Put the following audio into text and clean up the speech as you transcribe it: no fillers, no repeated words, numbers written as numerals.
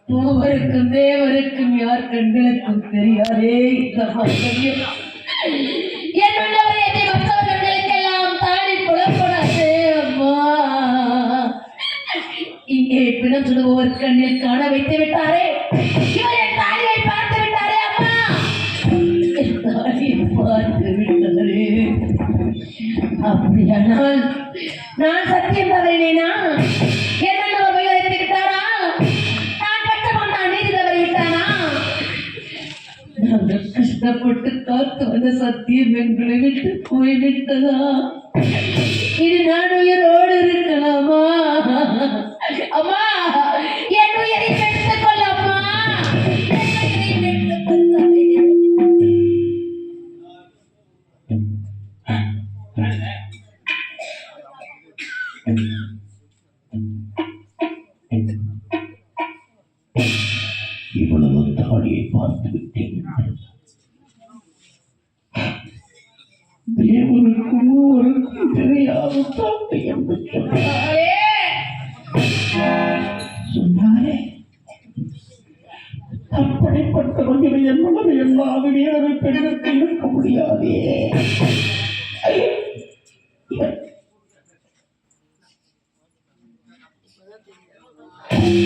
மூவருக்கும் தேவருக்கும் யார் கண்களுக்கும் தெரியாதே இந்த பாக்கியம். என்னுள்ளவரை என்னை மற்றவர் கண்களுக்கெல்லாம் தாடி புலப்படாது அம்மா. இங்கே பிணம் சுடுபவர் கண்ணில் காண வைத்து விட்டாரே, இவர் என் தாலியை பார்த்து விட்டாரே அம்மா, என் தாலியை பார்த்து விட்டாரே. அப்படியானால் நான் சத்தியம் தவறினேனா? என்ன உபயோகித்து விட்டாரா? நான் பட்ட கொண்டான் நீதி தவறி விட்டானா? நாங்கள் கஷ்டப்பட்டு காத்து வந்த சத்தியம் எங்களை விட்டு போய்விட்டதா? இனி நான் உயிரோடு இருக்கலாமா? அம்மா, என் உயிரை பெற்றுக் கொள்ளம்மா, என் உயிரை பெற்றுக் கொள்ளாதே. இவ்வளவு தாடியை பார்த்து விட்டேன். தேவனுக்கும் ஒருக்கும் தெரியாத தாட்டை என்று சொன்னாரே. அப்படிப்பட்டவர்களை என் மனதை எல்லா நேரம் பெண்ணுக்கு இருக்க முடியாதே.